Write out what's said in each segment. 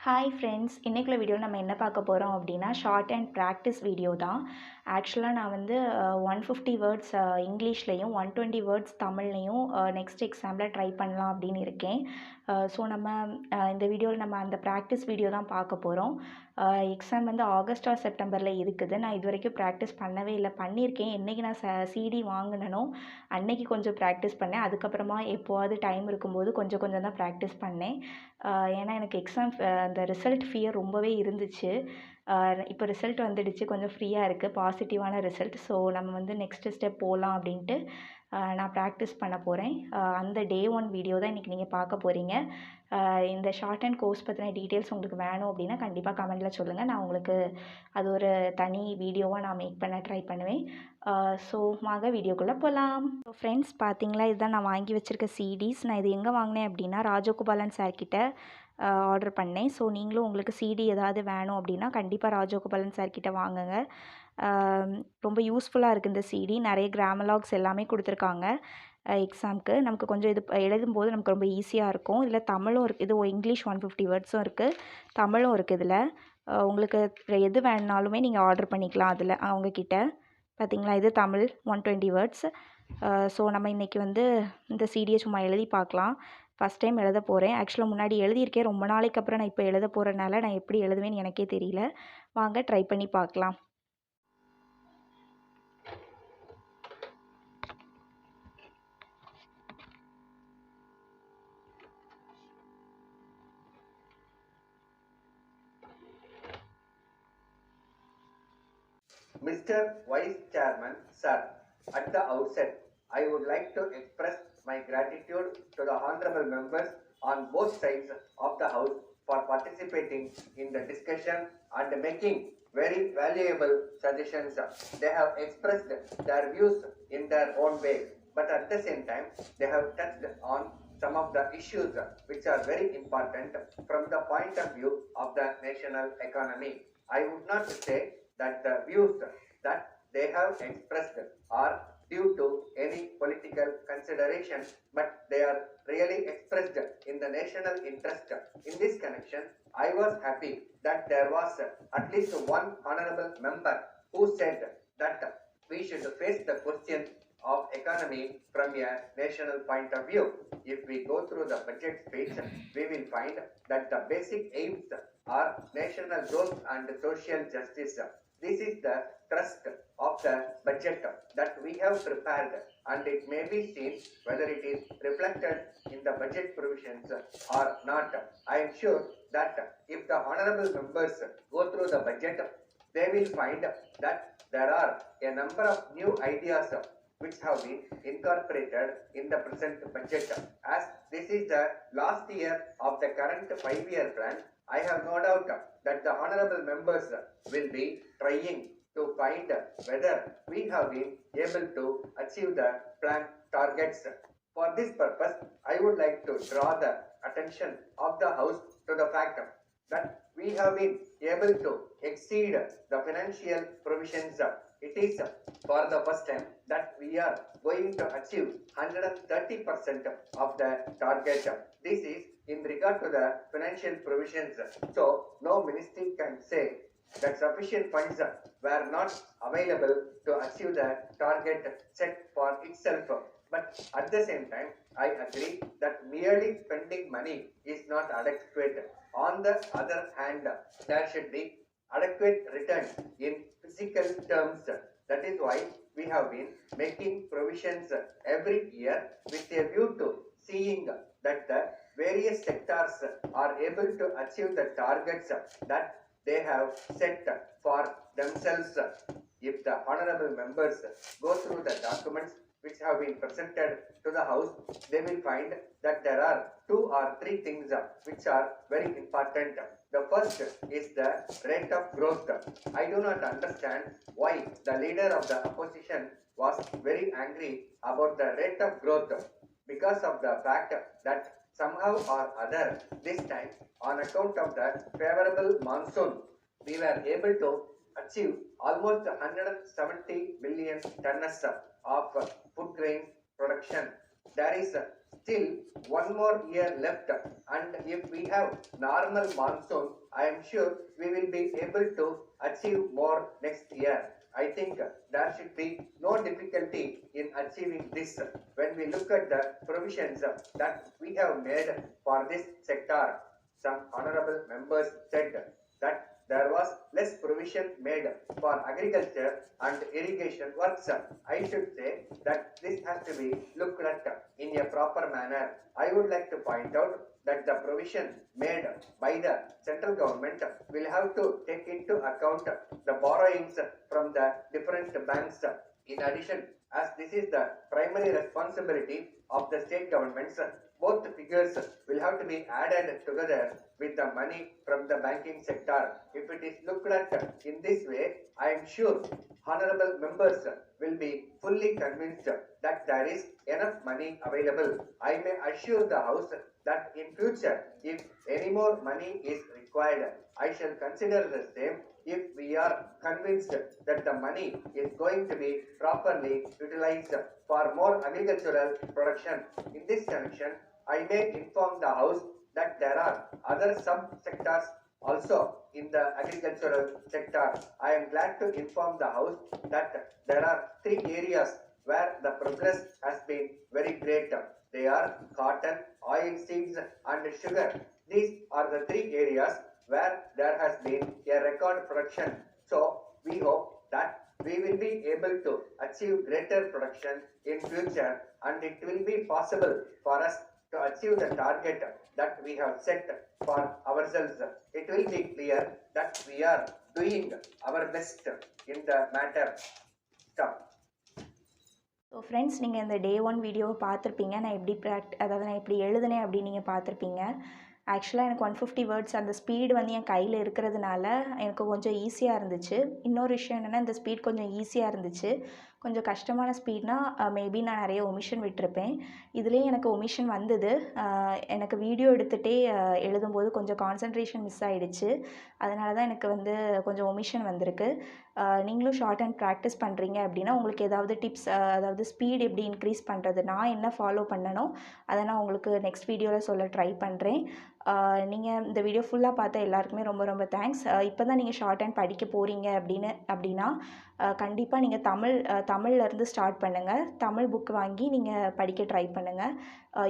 Hi friends, இன்னைக்குள்ள video நம்ம என்ன பார்க்க போகிறோம் அப்படின்னா ஷார்ட் அண்ட் ப்ராக்டிஸ் வீடியோ தான். ஆக்சுவலாக நான் வந்து 150 வேர்ட்ஸ் இங்கிலீஷ்லேயும் 120 வேர்ட்ஸ் தமிழ்லையும் நெக்ஸ்ட் எக்ஸாமில் ட்ரை பண்ணலாம் அப்படின்னு இருக்கேன். ஸோ நம்ம இந்த வீடியோவில் நம்ம அந்த ப்ராக்டிஸ் வீடியோ தான் பார்க்க போகிறோம். எக்ஸாம் வந்து ஆகஸ்ட் ஆர் செப்டம்பரில் இருக்குது. நான் இது வரைக்கும் ப்ராக்டிஸ் பண்ணவே இல்லை. பண்ணியிருக்கேன். என்றைக்கு நான் சிடி வாங்கினனோ அன்னைக்கு கொஞ்சம் ப்ராக்டிஸ் பண்ணேன். அதுக்கப்புறமா எப்போவாது டைம் இருக்கும்போது கொஞ்சம் கொஞ்சம் தான் ப்ராக்டிஸ் பண்ணேன். ஏன்னா எனக்கு எக்ஸாம் அந்த ரிசல்ட் ஃபியர் ரொம்பவே இருந்துச்சு. இப்போ ரிசல்ட் வந்துடுச்சு, கொஞ்சம் ஃப்ரீயாக இருக்குது, பாசிட்டிவான ரிசல்ட். ஸோ நம்ம வந்து நெக்ஸ்ட் ஸ்டெப் போகலாம் அப்படின்ட்டு நான் ப்ராக்டிஸ் பண்ண போகிறேன். அந்த டே 1 வீடியோ தான் இன்றைக்கி நீங்கள் பார்க்க போகிறீங்க. இந்த ஷார்ட் அண்ட் கோர்ஸ் பற்றின டீட்டெயில்ஸ் உங்களுக்கு வேணும் அப்படின்னா கண்டிப்பாக கமெண்டில் சொல்லுங்கள். நான் உங்களுக்கு அது ஒரு தனி வீடியோவாக நான் மேக் பண்ண ட்ரை பண்ணுவேன். ஸோ வாங்க வீடியோக்குள்ளே போகலாம். ஸோ ஃப்ரெண்ட்ஸ், பார்த்தீங்களா, இதுதான் நான் வாங்கி வச்சுருக்க சிடிஸ். நான் இது எங்கே வாங்கினேன் அப்படின்னா ராஜகோபாலன் சார்கிட்ட ஆர்டர் பண்ணேன். ஸோ நீங்களும் உங்களுக்கு சிடி ஏதாவது வேணும் அப்படின்னா கண்டிப்பாக ராஜகோபாலன் சார்கிட்ட வாங்குங்க. ரொம்ப யூஸ்ஃபுல்லாக இருக்குது இந்த சிடி. நிறைய கிராமலாக்ஸ் எல்லாமே கொடுத்துருக்காங்க. எக்ஸாமுக்கு நமக்கு கொஞ்சம் இது எழுதும்போது நமக்கு ரொம்ப ஈஸியாக இருக்கும். இதில் தமிழும் இருக்குது. இது இங்கிலீஷ் 150 வேர்ட்ஸும் இருக்குது, தமிழும் இருக்குது. இதில் உங்களுக்கு எது வேணுனாலுமே நீங்கள் ஆர்டர் பண்ணிக்கலாம் அதில் அவங்கக்கிட்ட. பார்த்திங்களா, இது தமிழ் 120 வேர்ட்ஸ். ஸோ நம்ம இன்றைக்கி வந்து இந்த சிடியை சும்மா எழுதி பார்க்கலாம். ஃபஸ்ட் டைம் எழுத போகிறேன். ஆக்சுவலாக முன்னாடி எழுதியிருக்கேன், ரொம்ப நாளைக்கு அப்புறம் நான் இப்போ எழுத போகிறனால நான் எப்படி எழுதுவேன்னு எனக்கே தெரியல. வாங்க ட்ரை பண்ணி பார்க்கலாம். Mr. Vice Chairman, Sir, at the outset, I would like to express my gratitude to the honorable members on both sides of the House for participating in the discussion and making very valuable suggestions. They have expressed their views in their own way, but at the same time, they have touched on some of the issues which are very important from the point of view of the national economy. I would not say that the views that they have expressed are due to any political consideration, but they are really expressed in the national interest. In this connection, I was happy that there was at least one honorable member who said that we should face the question of economy from a national point of view. If we go through the budget speech, we will find that the basic aims are national growth and social justice. This is the thrust of the budget that we have prepared, and it may be seen whether it is reflected in the budget provisions or not. I am sure that if the honorable members go through the budget, they will find that there are a number of new ideas which have been incorporated in the present budget. As this is the last year of the current 5-year plan, I have no doubt that the honorable members will be trying to find whether we have been able to achieve the plan targets. For this purpose, I would like to draw the attention of the House to the fact that we have been able to exceed the financial provisions. It is for the first time that we are going to achieve 130% of the target. This is in regard to the financial provisions. So no ministry can say that sufficient funds were not available to achieve the target set for itself. But at the same time, I agree that merely spending money is not adequate. On the other hand, there should be adequate return in physical terms. That is why we have been making provisions every year with a view to seeing that the various sectors are able to achieve the targets that they have set for themselves. If the honorable members go through the documents which have been presented to the House, they will find that there are 2 or 3 things which are very important. The first is the rate of growth. I do not understand why the leader of the opposition was very angry about the rate of growth, because of the fact that somehow or other this time, on account of the favorable monsoon, we were able to achieve almost 170 billion tons of food grain production. There is still one more year left, and if we have normal monsoon, I am sure we will be able to achieve more next year. I think there should be no difficulty in achieving this when we look at the provisions that we have made for this sector. Some honorable members said that there was less provision made for agriculture and irrigation works. I should say that this has to be looked at in a proper manner. I would like to point out that the provision made by the central government will have to take into account the borrowings from the different banks. In addition, as this is the primary responsibility of the state governments, both figures will have to be added together with the money from the banking sector. If it is looked at in this way, I am sure honorable members will be fully convinced that there is enough money available. I may assure the House that in future, if any more money is required, I shall consider the same if we are convinced that the money is going to be properly utilized for more agricultural production. In this connection, I may inform the House that there are other sub-sectors also in the agricultural sector. I am glad to inform the House that there are 3 areas where the progress has been very great. They are cotton, oil seeds and sugar. These are the 3 areas where there has been a record production. So we hope that we will be able to achieve greater production in future, and it will be possible for us to achieve the target that we have set for ourselves. It will be clear that we are doing our best in the matter. Stop. So friends, நீங்கள் இந்த டே 1 வீடியோவை பார்த்துருப்பீங்க. நான் எப்படி அதாவது நான் எப்படி எழுதுனேன் அப்படின்னு நீங்கள் பார்த்துருப்பீங்க. ஆக்சுவலாக எனக்கு 150 வேர்ட்ஸ் அந்த ஸ்பீடு வந்து என் கையில் இருக்கிறதுனால எனக்கு கொஞ்சம் ஈஸியாக இருந்துச்சு. இன்னொரு விஷயம் என்னென்னா, இந்த ஸ்பீட் கொஞ்சம் ஈஸியாக இருந்துச்சு. கொஞ்சம் கஷ்டமான ஸ்பீட்னா மேபி நான் நிறைய ஒமிஷன் விட்டிருப்பேன். இதுலேயும் எனக்கு ஒமிஷன் வந்தது. எனக்கு வீடியோ எடுத்துகிட்டே எழுதும்போது கொஞ்சம் கான்சன்ட்ரேஷன் மிஸ் ஆகிடுச்சு. அதனால தான் எனக்கு வந்து கொஞ்சம் ஒமிஷன் வந்திருக்கு. நீங்களும் ஷார்ட் அண்ட் ப்ராக்டிஸ் பண்ணுறீங்க அப்படின்னா, உங்களுக்கு ஏதாவது டிப்ஸ், அதாவது ஸ்பீட் எப்படி இன்க்ரீஸ் பண்ணுறது, நான் என்ன ஃபாலோ பண்ணனோ அதை நான் உங்களுக்கு நெக்ஸ்ட் வீடியோவில் சொல்ல ட்ரை பண்ணுறேன். நீங்கள் இந்த வீடியோ ஃபுல்லாக பார்த்த எல்லாருக்குமே ரொம்ப ரொம்ப தேங்க்ஸ். இப்போ தான் நீங்கள் ஷார்ட் ஹேண்ட் படிக்க போகிறீங்க அப்படின்னா கண்டிப்பாக நீங்கள் தமிழ்லேருந்து ஸ்டார்ட் பண்ணுங்கள். தமிழ் புக் வாங்கி நீங்கள் படிக்க ட்ரை பண்ணுங்கள்.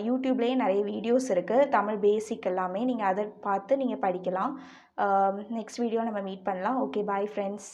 யூடியூப்லேயே நிறைய வீடியோஸ் இருக்குது, தமிழ் பேசிக் எல்லாமே. நீங்கள் அதை பார்த்து நீங்கள் படிக்கலாம். நெக்ஸ்ட் வீடியோ நம்ம மீட் பண்ணலாம். Okay, bye friends.